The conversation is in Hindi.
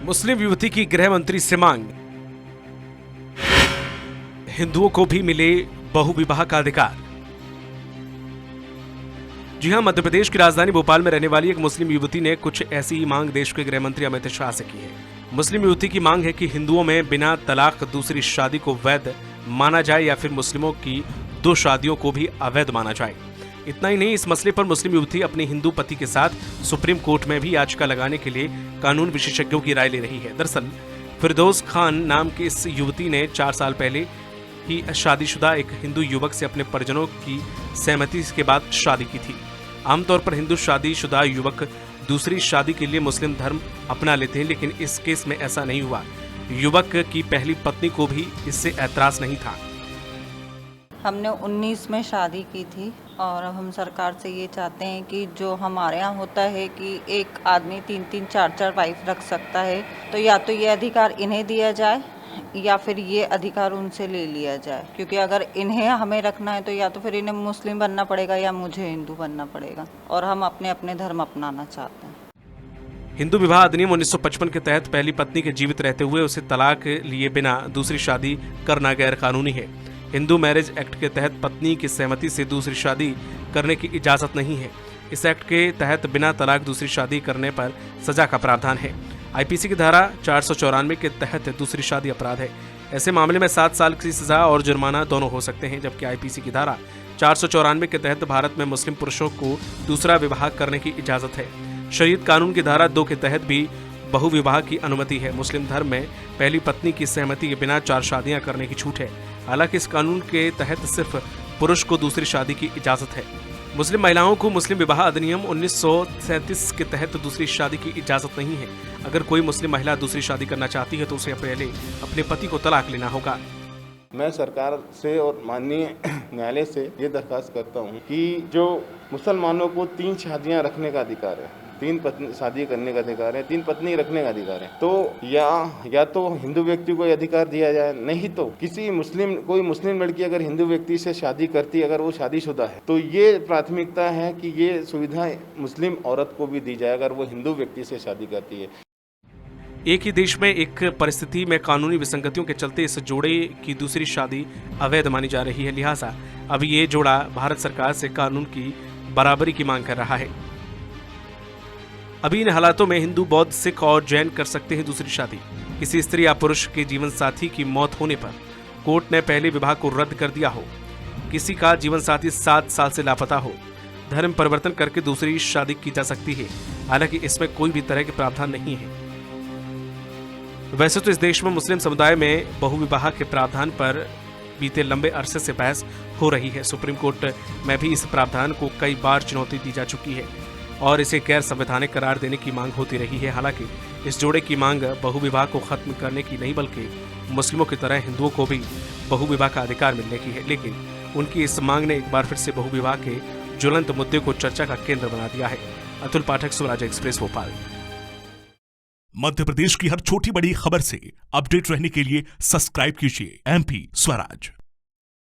मुस्लिम युवती की गृह मंत्री से मांग, हिंदुओं को भी मिले बहुविवाह का अधिकार। जी हां, मध्य प्रदेश की राजधानी भोपाल में रहने वाली एक मुस्लिम युवती ने कुछ ऐसी ही मांग देश के गृह मंत्री अमित शाह से की है। मुस्लिम युवती की मांग है कि हिंदुओं में बिना तलाक दूसरी शादी को वैध माना जाए या फिर मुस्लिमों की 2 शादियों को भी अवैध माना जाए। इतना ही नहीं, इस मसले पर मुस्लिम युवती अपने हिंदू पति के साथ सुप्रीम कोर्ट में भी याचिका लगाने के लिए कानून विशेषज्ञों की राय ले रही है। दरअसल फिरदौस खान नाम की इस युवती ने 4 साल पहले ही शादीशुदा एक हिंदू युवक से अपने परिजनों की सहमति के बाद शादी की थी। आमतौर पर हिंदू शादीशुदा युवक दूसरी शादी के लिए मुस्लिम धर्म अपना लेते हैं, लेकिन इस केस में ऐसा नहीं हुआ। युवक की पहली पत्नी को भी इससे ऐतराज नहीं था। हमने 19 में शादी की थी और अब हम सरकार से ये चाहते हैं कि जो हमारे यहाँ होता है कि एक आदमी 3-3, 4-4 वाइफ रख सकता है, तो या तो ये अधिकार इन्हें दिया जाए या फिर ये अधिकार उनसे ले लिया जाए। क्योंकि अगर इन्हें हमें रखना है तो या तो फिर इन्हें मुस्लिम बनना पड़ेगा या मुझे हिंदू बनना पड़ेगा, और हम अपने अपने धर्म अपनाना चाहते हैं। हिंदू विवाह अधिनियम 1955 के तहत पहली पत्नी के जीवित रहते हुए उसे तलाक लिए बिना दूसरी शादी करना गैर कानूनी है। हिंदू मैरिज एक्ट के तहत पत्नी की सहमति से दूसरी शादी करने की इजाजत नहीं है। इस एक्ट के तहत बिना तलाक दूसरी शादी करने पर सजा का प्रावधान है। आईपीसी की धारा 494 के तहत दूसरी शादी अपराध है। ऐसे मामले में 7 साल की सजा और जुर्माना दोनों हो सकते हैं, जबकि आईपीसी की धारा 494 के तहत भारत में मुस्लिम पुरुषों को दूसरा विवाह करने की इजाजत है। शरीयत कानून की धारा 2 के तहत भी बहुविवाह की अनुमति है। मुस्लिम धर्म में पहली पत्नी की सहमति के बिना 4 शादियां करने की छूट है। हालांकि इस कानून के तहत सिर्फ पुरुष को दूसरी शादी की इजाजत है। मुस्लिम महिलाओं को मुस्लिम विवाह अधिनियम 1937 के तहत दूसरी शादी की इजाजत नहीं है। अगर कोई मुस्लिम महिला दूसरी शादी करना चाहती है तो उसे पहले अपने पति को तलाक लेना होगा। मैं सरकार से और माननीय न्यायालय से ये दरख्वास्त करता हूँ कि जो मुसलमानों को 3 शादियाँ रखने का अधिकार है, 3 पत्नी शादी करने का अधिकार है, 3 पत्नी रखने का अधिकार है, तो या तो हिंदू व्यक्ति को अधिकार दिया जाए, नहीं तो कोई मुस्लिम लड़की अगर हिंदू व्यक्ति से शादी करती है, अगर वो शादीशुदा है, तो ये प्राथमिकता है कि ये सुविधा मुस्लिम औरत को भी दी जाए अगर वो हिंदू व्यक्ति से शादी करती है। एक ही देश में एक परिस्थिति में कानूनी विसंगतियों के चलते इस जोड़े की दूसरी शादी अवैध मानी जा रही है। लिहाजा अब ये जोड़ा भारत सरकार से कानून की बराबरी की मांग कर रहा है। अभी इन हालातों में हिंदू, बौद्ध, सिख और जैन कर सकते हैं दूसरी शादी। किसी स्त्री या पुरुष के जीवन साथी की मौत होने पर कोर्ट ने पहले विवाह को रद्द कर दिया हो, किसी का जीवन साथी 7 साल से लापता हो, धर्म परिवर्तन करके दूसरी शादी की जा सकती है। हालांकि इसमें कोई भी तरह के प्रावधान नहीं है। वैसे तो इस देश में मुस्लिम समुदाय में बहुविवाह के प्रावधान पर बीते लंबे अरसे से बहस हो रही है। सुप्रीम कोर्ट में भी इस प्रावधान को कई बार चुनौती दी जा चुकी है और इसे गैर संवैधानिक करार देने की मांग होती रही है। हालांकि इस जोड़े की मांग बहुविवाह को खत्म करने की नहीं, बल्कि मुस्लिमों की तरह हिंदुओं को भी बहुविवाह का अधिकार मिलने की है। लेकिन उनकी इस मांग ने एक बार फिर से बहुविवाह के ज्वलंत मुद्दे को चर्चा का केंद्र बना दिया है। अतुल पाठक, स्वराज एक्सप्रेस, भोपाल। मध्य प्रदेश की हर छोटी बड़ी खबर से अपडेट रहने के लिए सब्सक्राइब कीजिए MP स्वराज।